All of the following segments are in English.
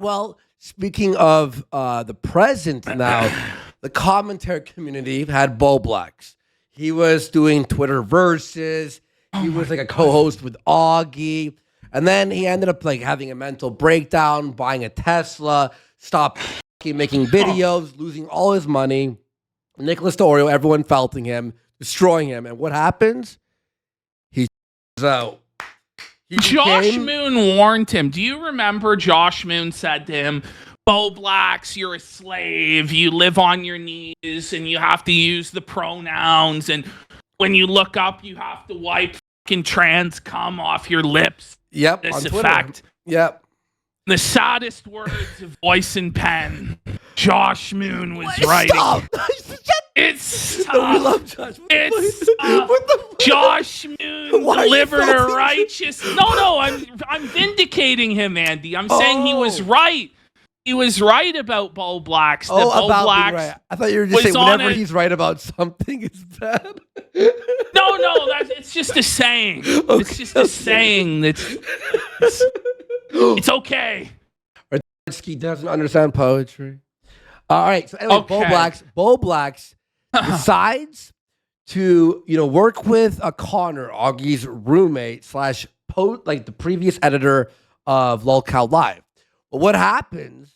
Well, speaking of the present now, the commentary community had Bowblax. He was doing Twitter verses. He was like a co-host with Augie. And then he ended up like having a mental breakdown, buying a Tesla, stopped making videos, losing all his money. Nicholas D'Orio, everyone felting him, destroying him. And what happens? He's out. Josh Moon warned him. Do you remember Josh Moon said to him, Bowblax, you're a slave. You live on your knees and you have to use the pronouns. And when you look up, you have to wipe fucking trans cum off your lips. Yep. This on effect. Twitter. Yep. The saddest words of voice and pen. Josh Moon was writing. Stop. It's No, we love Josh. It's What the fuck? Josh Moon Why are you delivered a felting righteous. No, I'm vindicating him, Andy. I'm saying he was right. He was right about Bowblax. Oh, about Bowblax being right. I thought you were just saying whenever on he's right about something, it's bad. No, it's just a saying. It's just a saying. It's okay. He doesn't understand poetry. All right. So anyway, Okay. Bowblax decides to work with a Connor, Augie's roommate / like the previous editor of Lolcow Live. But what happens?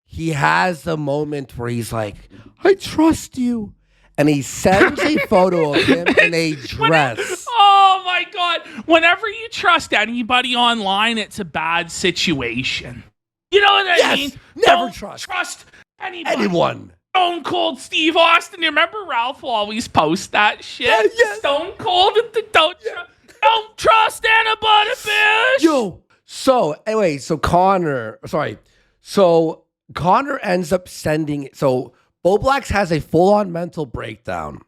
He has a moment where he's like, "I trust you," and he sends a photo of him in a dress. Oh my God. Whenever you trust anybody online, it's a bad situation. You know what I mean? Never Don't trust anybody. anyone. Stone Cold Steve Austin. You remember Ralph will always post that shit? Yes. Stone Cold. Don't trust anybody, bitch. Yo. So anyway, Connor ends up sending. So Bowblax has a full-on mental breakdown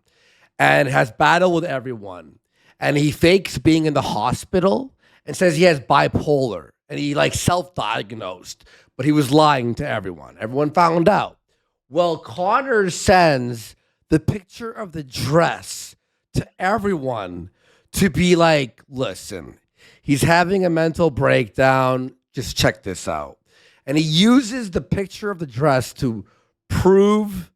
and has battle with everyone. And he fakes being in the hospital and says he has bipolar. And he like self-diagnosed, but he was lying to everyone. Everyone found out. Well, Connor sends the picture of the dress to everyone to be like, listen, he's having a mental breakdown. Just check this out. And he uses the picture of the dress to prove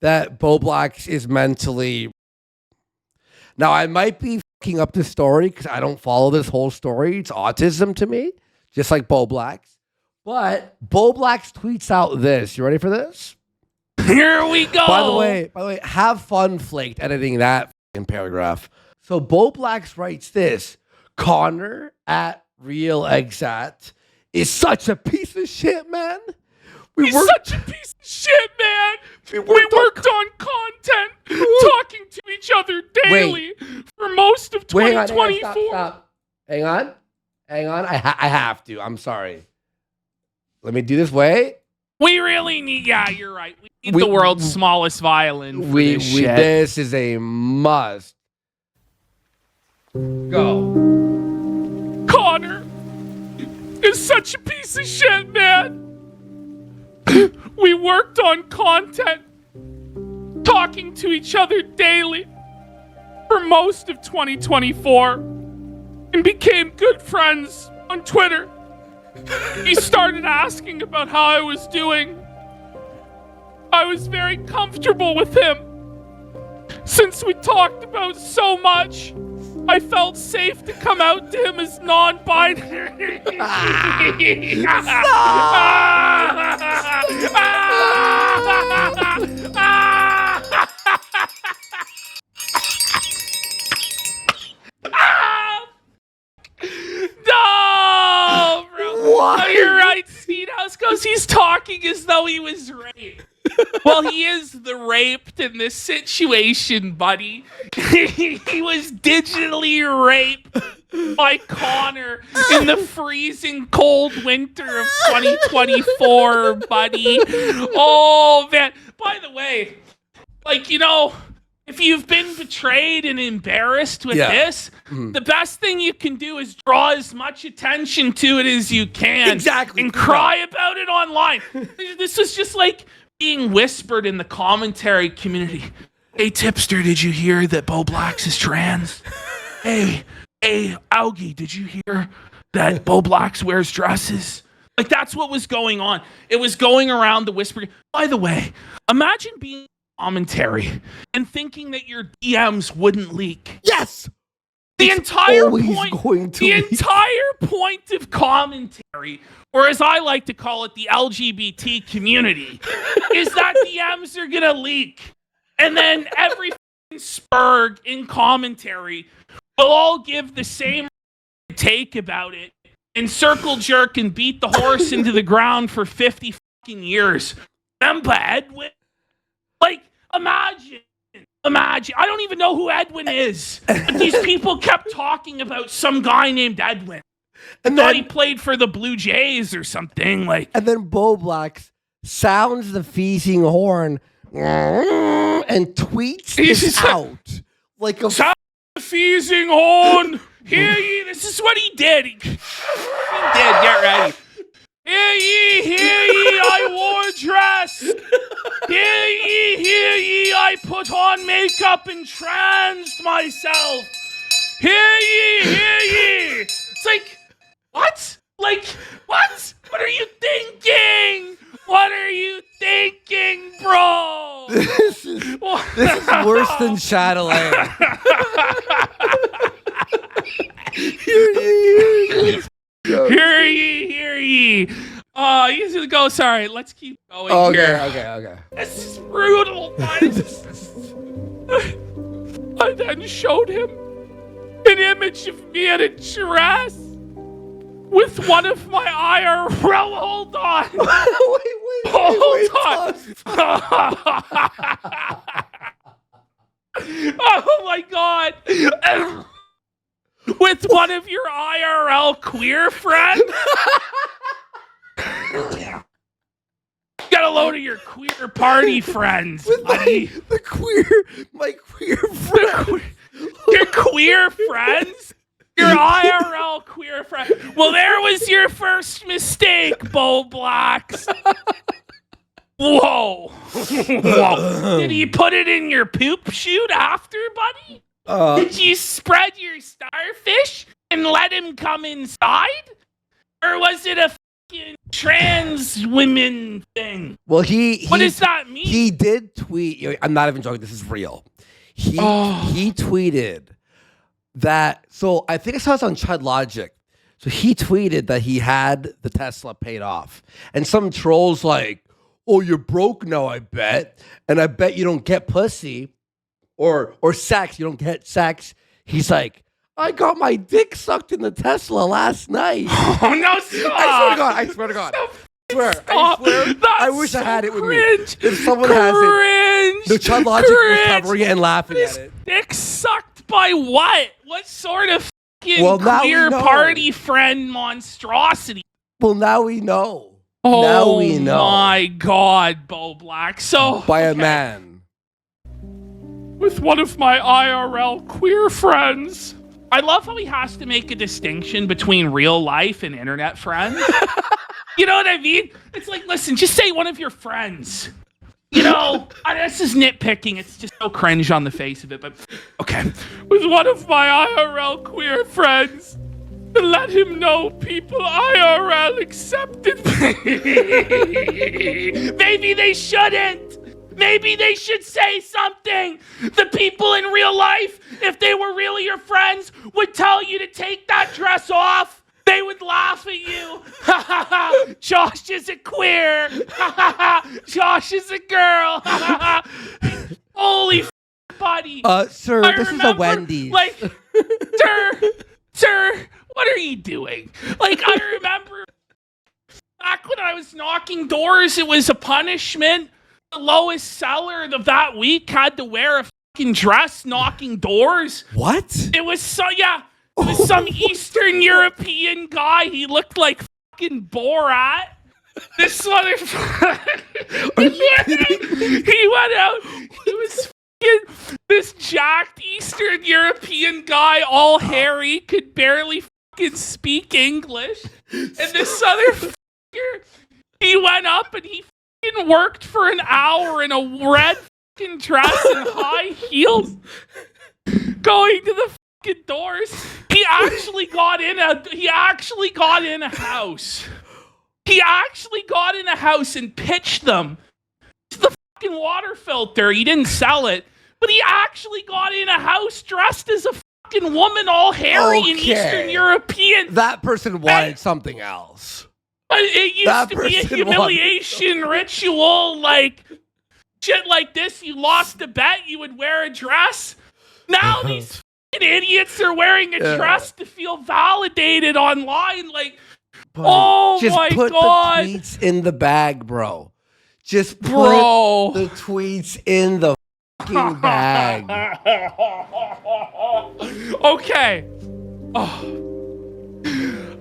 that Bowblax is mentally. Now, I might be fucking up the story because I don't follow this whole story. It's autism to me, just like Bowblax. But Bowblax tweets out this. You ready for this? Here we go. By the way, have fun flaked editing that fucking paragraph. So Bowblax writes this. Connor at Real Exat is such a piece of shit, man. He's such a piece of shit, man. We worked on content, talking to each other daily for most of 2024. Stop. Hang on. I have to. I'm sorry. Let me do this. Wait. We really need. Yeah, you're right. We need the world's smallest violin. For this shit. This is a must. Go. Connor is such a piece of shit, man. We worked on content, talking to each other daily for most of 2024, and became good friends on Twitter. He started asking about how I was doing. I was very comfortable with him. Since we talked about so much, I felt safe to come out to him as non-binary. No, bro. What? No, you're right. Speedhouse goes, he's talking as though he was raped. Well, he is the raped in this situation, buddy. He was digitally raped by Connor in the freezing cold winter of 2024, buddy. Oh, man. By the way, if you've been betrayed and embarrassed with this, the best thing you can do is draw as much attention to it as you can. Exactly. And cry about it online. This is just like being whispered in the commentary community. Hey, tipster, did you hear that Bowblax is trans? Hey, Augie, did you hear that Bowblax wears dresses? Like, that's what was going on. It was going around the whispering. By the way, imagine being commentary and thinking that your DMs wouldn't leak. Yes. The It's entire always point, going to the leak. entire point of commentary, or as I like to call it, the LGBT community, is that DMs are gonna leak, and then every spurg in commentary will all give the same take about it and circle jerk and beat the horse into the ground for 50 fucking years. Remember Edwin? Like, imagine. I don't even know who Edwin is. But these people kept talking about some guy named Edwin. And Thought then he played for the Blue Jays or something. Like, and then Bowblax sounds the feasing horn and tweets this out like a sound the feasing horn. Hear ye. This is what he did. He did. Get ready. Hear ye, I wore a dress. Hear ye, I put on makeup and transed myself. Hear ye. It's like, what? Like, what? What are you thinking? What are you thinking, bro? This is worse than Chatelaine. Hear ye. He's gonna go. Sorry, let's keep going. Okay. This is brutal. I then showed him an image of me in a dress with one of my IRL. Hold on. Oh my God. With one of your IRL queer friends? Got a load of your queer party friends, buddy. My queer friend. Your queer friends? Your IRL queer friend. Well, there was your first mistake, Bowblax. Whoa. Did he put it in your poop chute after, buddy? Did you spread your starfish and let him come inside? Or was it a fucking trans women thing? Well, what does that mean? He did tweet. I'm not even joking. This is real. He tweeted that. So I think I saw this on Chud Logic. So he tweeted that he had the Tesla paid off, and some trolls like, "Oh, you're broke now, I bet, and I bet you don't get pussy." Or sex, you don't get sex. He's like, I got my dick sucked in the Tesla last night. Oh, no, stop. I swear to God. Stop. I wish I had it with cringe. me. If someone has it, the Chud Logic was covering it and laughing at it. Dick sucked by what? What sort of fucking queer party friend monstrosity? Well, now we know. Oh, now we know. My God, Bowblax. So by a man. With one of my IRL queer friends. I love how he has to make a distinction between real life and internet friends. You know what I mean? It's like, listen, just say one of your friends. You know, this is nitpicking. It's just so cringe on the face of it. But, okay. With one of my IRL queer friends. To let him know people IRL accepted me. Maybe they shouldn't. Maybe they should say something. The people in real life, if they were really your friends, would tell you to take that dress off. They would laugh at you. Ha ha ha. Josh is a queer. Ha ha ha. Josh is a girl. Ha ha ha. Holy buddy. Sir, this is a Wendy's. Like, sir, what are you doing? Like, I remember back when I was knocking doors, it was a punishment. The lowest seller of that week had to wear a fucking dress knocking doors. What? It was some Eastern European guy. He looked like fucking Borat. This motherfucker. He went out. He was fucking this jacked Eastern European guy, all hairy, could barely fucking speak English. And this other fucker, he went up and he worked for an hour in a red fucking dress and high heels going to the fucking doors. He actually got in a house. He actually got in a house and pitched them to the fucking water filter. He didn't sell it, but he actually got in a house dressed as a fucking woman, all hairy and Eastern European. That person wanted something else. It used to be a humiliation ritual, like shit like this. You lost a bet, you would wear a dress. Now these fucking idiots are wearing a dress to feel validated online. Like, oh my God. Just put the tweets in the bag, bro. Just put the tweets in the fucking bag. Okay. Oh.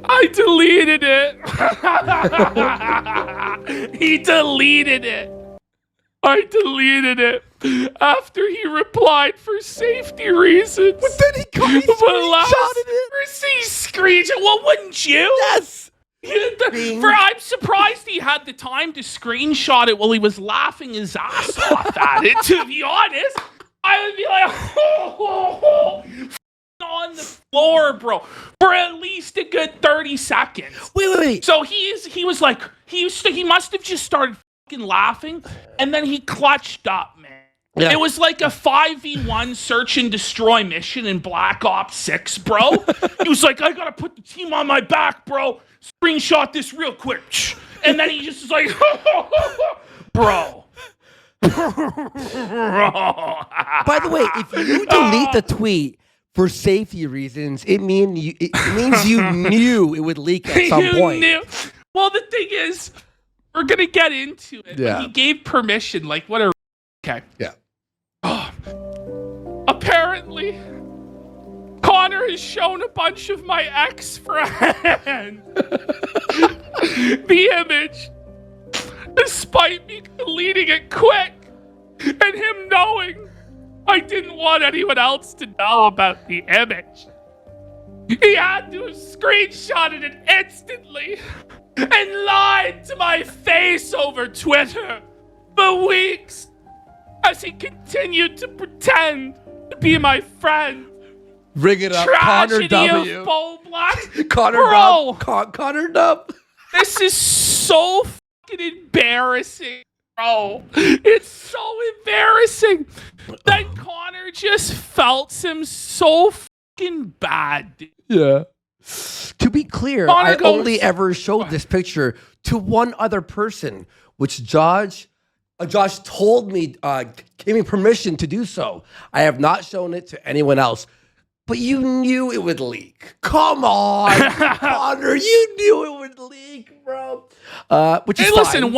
I deleted it. He deleted it. I deleted it after he replied for safety reasons. But then he screenshotted it. He screenshot. Well, wouldn't you? Yes. I'm surprised he had the time to screenshot it while he was laughing his ass off at it. To be honest, I would be like, on the floor, bro, for at least a good 30 seconds. Wait. So he was like, he must have just started fucking laughing, and then he clutched up, man. Yeah. It was like a 5v1 search and destroy mission in Black Ops 6, bro. He was like, I gotta put the team on my back, bro. Screenshot this real quick. And then he just was like, bro. By the way, if you delete the tweet for safety reasons, it means you knew it would leak at some point. Well, the thing is, we're gonna get into it. Yeah. But he gave permission. Like, what a... Okay. Yeah. Apparently, Connor has shown a bunch of my ex-friends the image, despite me deleting it quick, and him knowing I didn't want anyone else to know about the image. He had to have screenshotted it instantly and lied to my face over Twitter for weeks as he continued to pretend to be my friend. Ring it up, Tragedy Connor W. of Bowblax. Connor Dub. This is so fucking embarrassing, bro. It's so embarrassing that Connor just felt him so fucking bad. Yeah. To be clear, I only ever showed this picture to one other person, which Josh told me, gave me permission to do so. I have not shown it to anyone else. But you knew it would leak. Come on, Connor. You knew it would leak, bro. Which is fine.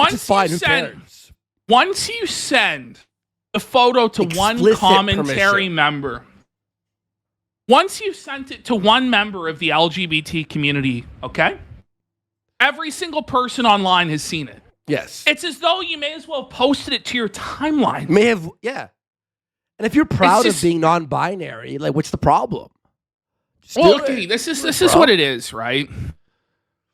Once you send the photo to one commentary member, once you sent it to one member of the LGBT community, okay? Every single person online has seen it. Yes. It's as though you may as well have posted it to your timeline. May have, yeah. And if you're proud of being non-binary, like, what's the problem? Okay, this is what it is, right?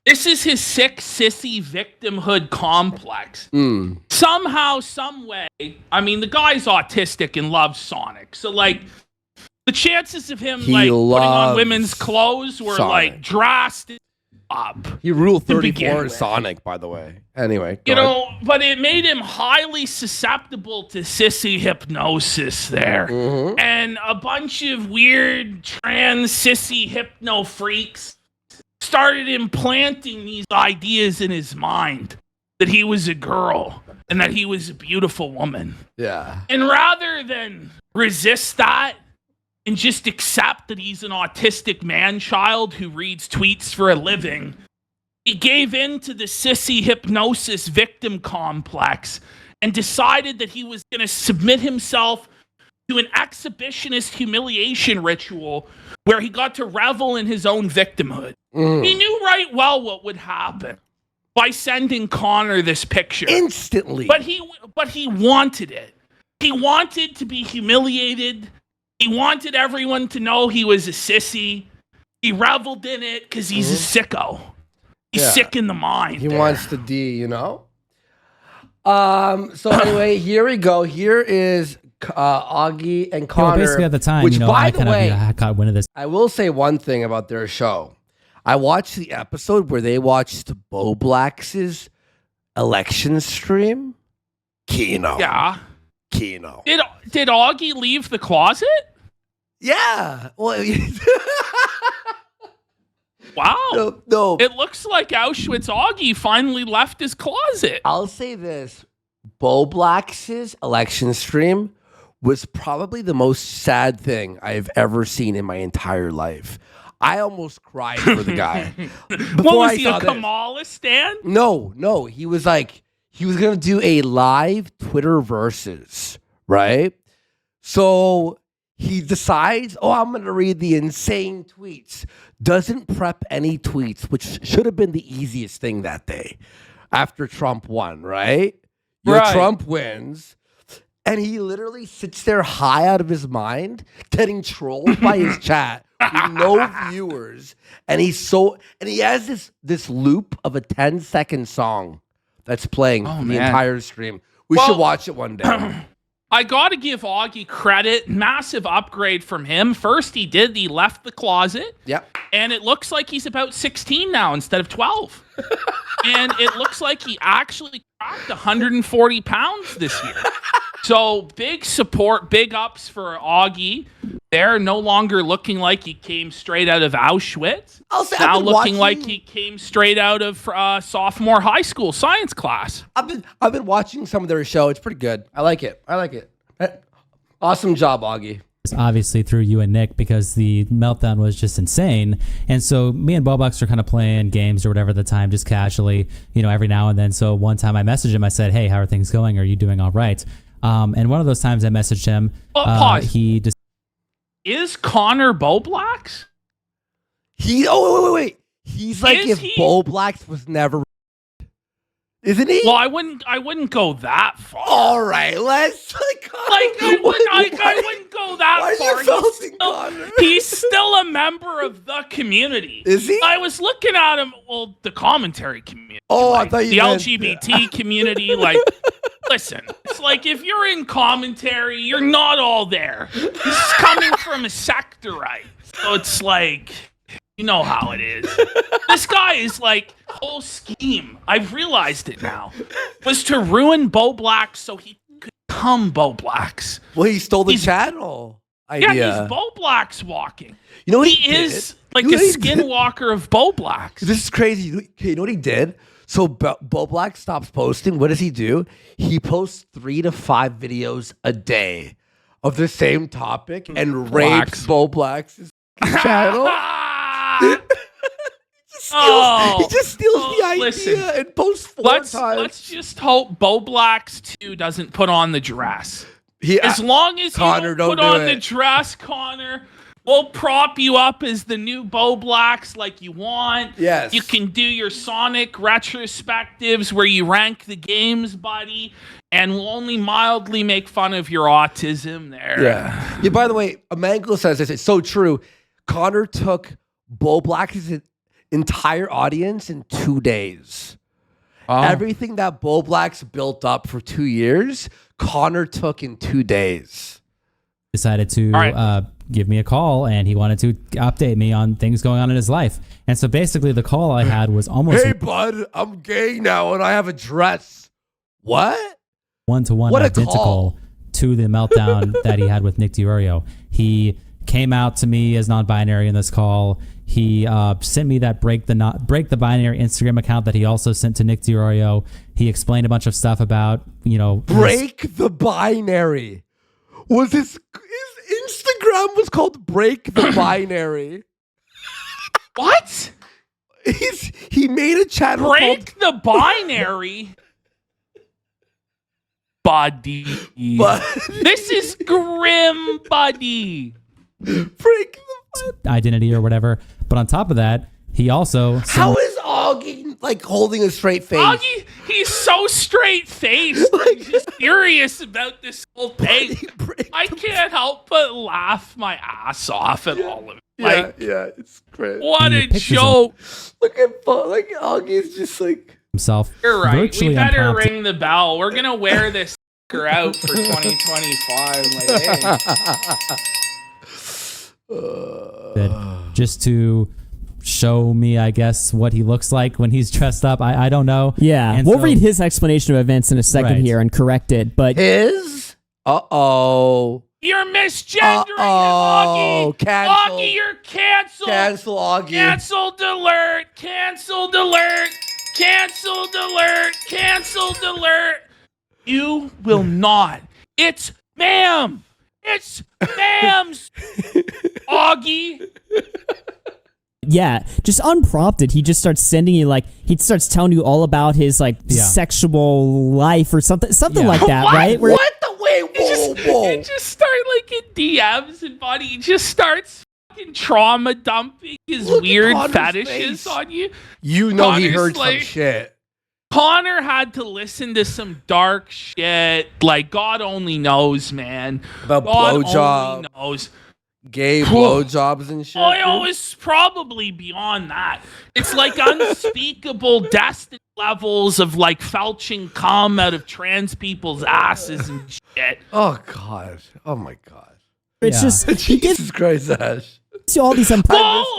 This is his sick, sissy victimhood complex. Somehow, some way, I mean, the guy's autistic and loves Sonic. So, like, the chances of him, like, putting on women's clothes were, like, drastic up. He ruled 34 in Sonic, by the way. Anyway, but it made him highly susceptible to sissy hypnosis there. And a bunch of weird trans sissy hypno freaks started implanting these ideas in his mind that he was a girl and that he was a beautiful woman. Yeah. And rather than resist that and just accept that he's an autistic man-child who reads tweets for a living, he gave in to the sissy hypnosis victim complex and decided that he was going to submit himself to an exhibitionist humiliation ritual where he got to revel in his own victimhood. He knew right well what would happen by sending Connor this picture. Instantly. But he wanted it. He wanted to be humiliated. He wanted everyone to know he was a sissy. He reveled in it because he's a sicko. He's sick in the mind. He wants the D, you know? So anyway, here we go. Here is Augie and Connor. Basically at the time, which, by the way, I caught wind of this. I will say one thing about their show. I watched the episode where they watched Bowblax's election stream. Kino. Yeah. Kino. Did Augie leave the closet? Yeah. Well, wow. no. It looks like Auschwitz Augie finally left his closet. I'll say this. Bowblax's election stream was probably the most sad thing I've ever seen in my entire life. I almost cried for the guy. What was he, a Kamala stan? No. He was going to do a live Twitter versus, right? So he decides, I'm going to read the insane tweets. Doesn't prep any tweets, which should have been the easiest thing that day after Trump won, right? Right. Trump wins. And he literally sits there high out of his mind, getting trolled by his chat with no viewers. And he has this loop of a 10-second song that's playing for the entire stream. We should watch it one day. I got to give Augie credit. Massive upgrade from him. First, he left the closet. Yep. And it looks like he's about 16 now instead of 12. And it looks like he actually cracked 140 pounds this year. So big support, big ups for Augie. They're no longer looking like he came straight out of Auschwitz. Now looking like he came straight out of sophomore high school science class. I've been watching some of their show. It's pretty good. I like it. Awesome job, Augie. Obviously through you and Nick, because the meltdown was just insane. And so me and Bowblax were kind of playing games or whatever at the time, just casually, every now and then. So one time I messaged him, I said, "Hey, how are things going? Are you doing all right?" And one of those times I messaged him, pause. He just is Connor Bowblax? Wait. He's like if Bowblax was never, isn't he? Well, I wouldn't go that far. All right, let's I wouldn't go that far. He's still a member of the community. Is he? I was looking at him. Well, the commentary community. Oh, I thought you meant the LGBT community. Listen, it's like if you're in commentary, you're not all there. This is coming from a sectorite, so it's like, you know how it is. This guy is like, whole scheme, I've realized it now, was to ruin Bowblax so he could become Bowblax. Well, he stole the channel idea. Yeah, he's Bowblax walking. You know what he is like a skinwalker of Bowblax. This is crazy. Okay, you know what he did? So Bowblax stops posting. What does he do? He posts 3 to 5 videos a day of the same topic and rapes Bowblax's channel. He just steals the idea and posts 4 times. Let's just hope Bowblax 2 doesn't put on the dress. As long as Connor, you don't put on the dress, Connor, we'll prop you up as the new Bowblax like you want. Yes. You can do your Sonic retrospectives where you rank the games, buddy, and we'll only mildly make fun of your autism there. Yeah. By the way, Amango says this. It's so true. Connor took Bowblax's entire audience in 2 days. Oh. Everything that Bowblax built up for 2 years, Connor took in 2 days. Decided to give me a call, and he wanted to update me on things going on in his life. And so basically the call I had was almost... Hey, bud, I'm gay now, and I have a dress. What? One-to-one identical to the meltdown that he had with Nick DiOrio. He came out to me as non-binary in this call. He sent me that break the binary Instagram account that he also sent to Nick DiOrio. He explained a bunch of stuff about, break the binary. Was his Instagram was called Break the Binary. What? He made a channel Break the Binary. Buddy. This is grim, buddy. Break the identity or whatever. But on top of that, he also... How is Augie holding a straight face? Augie, he's so straight faced. He's just furious about this whole thing. I can't help but laugh my ass off at all of it. Yeah, it's great. What a joke. Look at Augie's just like... himself. You're right. We better ring the bell. We're going to wear this out for 2025. Just to show me, I guess, what he looks like when he's dressed up. I don't know. Yeah, And we'll so- read his explanation of events in a second Right. here and correct it. But His? Uh-oh. You're misgendering him, Uh-oh. Augie. Cancel. Augie, you're canceled. Cancel Augie. Canceled alert. Canceled alert. Canceled alert. Canceled alert. You will not. It's ma'am. It's ma'am's. Augie. yeah, just unprompted, he just starts sending you he starts telling you all about his Yeah. sexual life or something Yeah. like that, What? right? Where- What the wait? Whoa. You just start like in DMs and buddy, he just starts fucking trauma dumping his Look at weird Connor's fetishes face. on you. You know he Connor's heard like- some shit. Connor had to listen to some dark shit. Like God only knows, man. About God blowjob, only knows. gay blowjobs and shit. Oh, it was probably beyond that. It's like unspeakable destiny levels of like felching cum out of trans people's asses and shit. Oh god. Oh my god. it's Yeah. just he gives Jesus Christ, Ash. you all these Oh,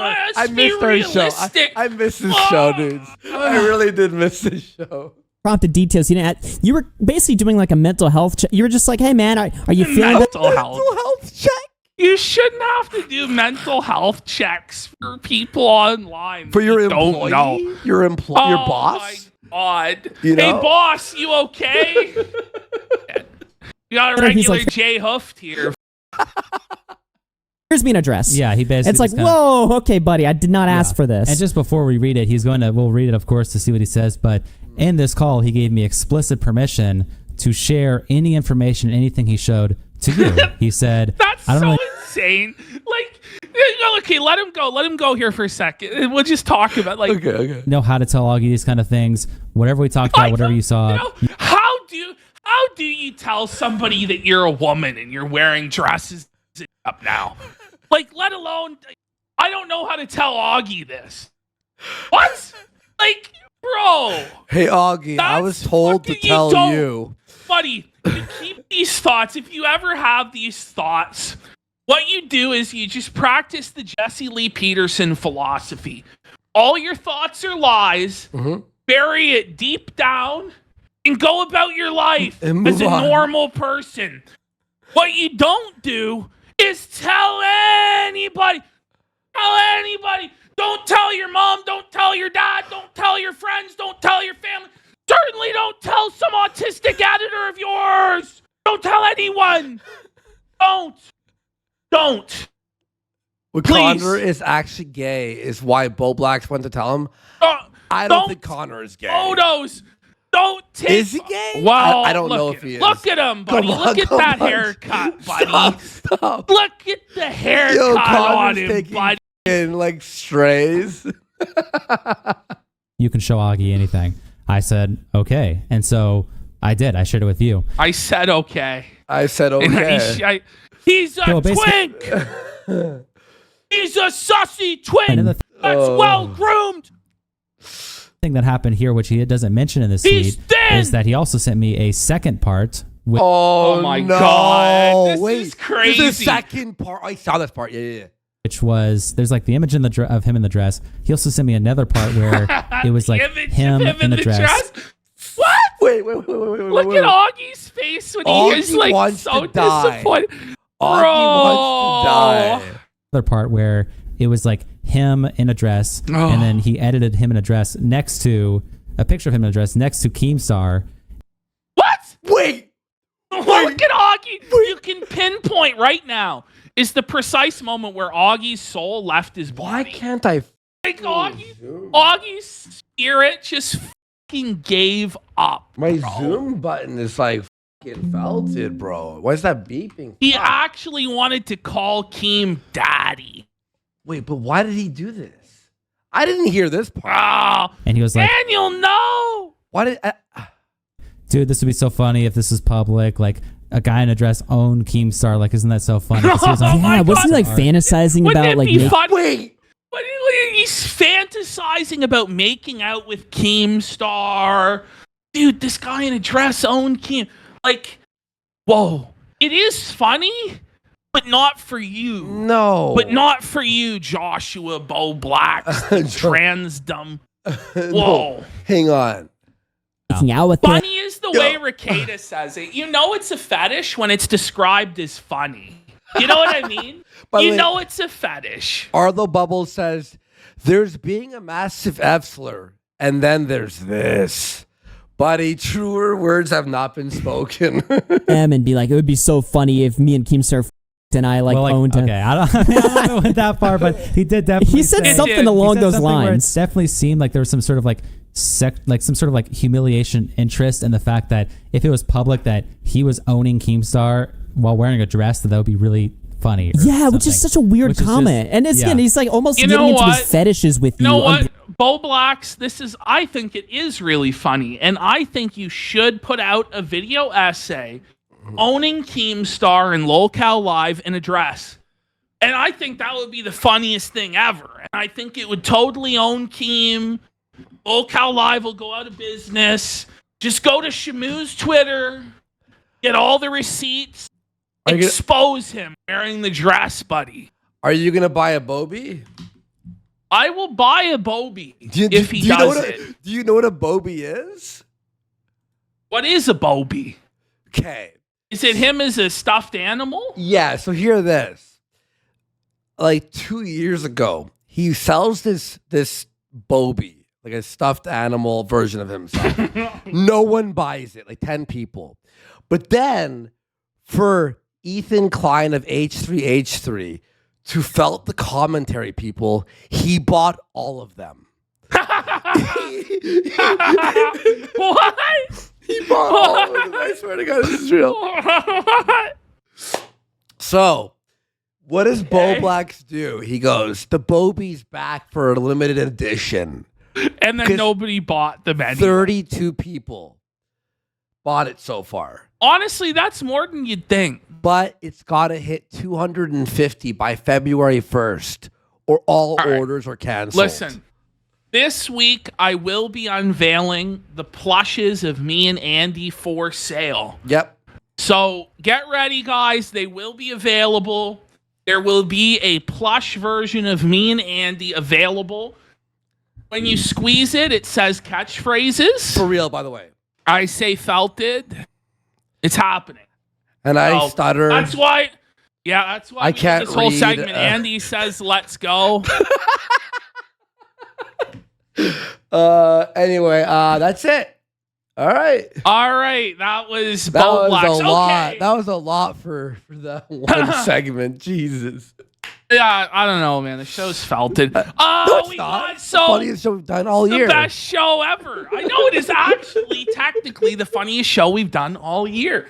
I let's be missed our show. realistic. I missed this show, dudes. I really did miss this show. unprompted details. You were basically doing like a mental health check. You were just like, hey man, are you feeling that? Mental health. Mental health check. You shouldn't have to do mental health checks for people online. For your that don't employee? know. Your Oh boss? my god! You Hey know? boss, you okay? You got a And he's regular like- Jay Hooft here. Here's me an address. Yeah, he basically. It's like, just kinda- whoa, okay, buddy, I did not ask Yeah. for this. And just before we read it, we'll read it, of course, to see what he says. But in this call, he gave me explicit permission to share any information, anything he showed to you. He said, That's I don't so really insane. Like, okay, let him go. Let him go here for a second. We'll just talk about like Okay. know how to tell Augie these kind of things. Whatever we talked about, whatever you saw. How do you tell somebody that you're a woman and you're wearing dresses up now? Like, let alone, I don't know how to tell Augie this. What? Like, bro, Hey Augie, I That's was told to fucking- you tell don't- you. buddy, you keep these thoughts. If you ever have these thoughts, what you do is you just practice the Jesse Lee Peterson philosophy. All your thoughts are lies. Mhm. Bury it deep down and go about your life And as move a on. normal person. What you don't do is tell anybody. Tell anybody. Don't tell your mom. Don't tell your dad. Don't tell your friends. Don't tell your family. Certainly don't tell some autistic editor of yours. Don't tell anyone. Don't. What Please. Connor is actually gay is why Bowblax went to tell him. I Don't don't think Connor is gay. Photos. Don't take. Is he gay? Well, I don't look know at if he him. is. Look at him, buddy. Come on, Look at come that on. haircut, buddy. Stop. Look at the haircut Yo, on Connor's him, taking buddy. in like strays. You can show Augie anything. I said, okay. And so I did. I shared it with you. I said okay. I said And okay. he's a Yo, basically- twink. He's a sussy twink. Another That's Oh. well groomed. thing that happened here, which he doesn't mention in this He's tweet, dead! is that he also sent me a second part with Oh, my no. God. This Wait, is crazy. There's a second part. I saw this part. Yeah. which was there's like the image in the of him in the dress. He also sent me another part where it was like Image of him in the dress. What? Wait. Look at Augie's face when Augie he is like wants so to die. disappointed. Augie wants to die. Other part where it was like him in a dress, Oh. and then he edited him in a dress next to a picture of him in a dress next to Keemstar. What? Wait. Look at Augie. You can pinpoint right now is the precise moment where Augie's soul left his Why body. can't I? Like Augie's spirit just fucking gave up. My bro. Zoom button is like fucking felted, bro. Why is that beeping? He Fuck. actually wanted to call Keem daddy. Wait, but why did he do this? I didn't hear this part. Oh, And he was like, Daniel, no. Why did? dude, this would be so funny if this was public. Like a guy in a dress owned Keemstar. Like, isn't that so funny? 'Cause he was Oh on- my Yeah, wasn't he like God. fantasizing Wouldn't about it like be make- fun? Wait. But he's fantasizing about making out with Keemstar. Dude, this guy in a dress owned Keem. Like, whoa. It is funny, But not for you. No. But not for you, Joshua Bowblax, transdom. Whoa. No. Hang on. Making out with Funny is the way Ricada says it. You know it's a fetish when it's described as funny. You know what I mean? You know it's a fetish. Arlo Bubbles says, there's being a massive F slur, and then there's this. Buddy, truer words have not been spoken. and be like, it would be so funny if me and Keemstar and I owned him. Okay, I don't know if it went that far, but he did definitely. He said something along those lines. It definitely seemed like there was some sort of some sort of humiliation interest in the fact that if it was public that he was owning Keemstar while wearing a dress, that would be really funny. Yeah, which is such a weird comment. And it's again, he's like almost getting into his fetishes with you. You know what? Bowblax, I think it is really funny. And I think you should put out a video essay owning Keemstar and LolCal Live in a dress. And I think that would be the funniest thing ever. And I think it would totally own Keem. LolCal Live will go out of business. Just go to Shamu's Twitter, get all the receipts, expose him wearing the dress, buddy. Are you going to buy a Bobby? I will buy a Bobby if he does it. Do you know what a Bobby is? What is a Bobby? Okay. Is it him as a stuffed animal? Yeah, so hear this. Like 2 years ago, he sells this Bobby, like a stuffed animal version of himself. No one buys it, like 10 people. But then for Ethan Klein of H3H3 to felt the commentary people, he bought all of them. What? He bought all of them. I swear to God, this is real. So, what does Bowblax do? He goes, the Bobby's back for a limited edition. And then nobody bought them anyway. 32 people bought it so far. Honestly, that's more than you'd think. But it's got to hit 250 by February 1st, or all orders are canceled. Listen, this week I will be unveiling the plushes of me and Andy for sale. Yep. So get ready, guys. They will be available. There will be a plush version of me and Andy available. When you squeeze it, it says catchphrases. For real, by the way. I say felted. It's happening. And I stutter. That's why. Yeah, that's why I can't this whole read, segment. Andy says, "Let's go." Anyway, that's it. All right. That was Bowblax. Was a lot. Okay. That was a lot for that one segment. Jesus. Yeah, I don't know, man. The show's felted. No, it's we not. got It's the funniest show we've done all year. The best show ever. I know it is actually technically the funniest show we've done all year.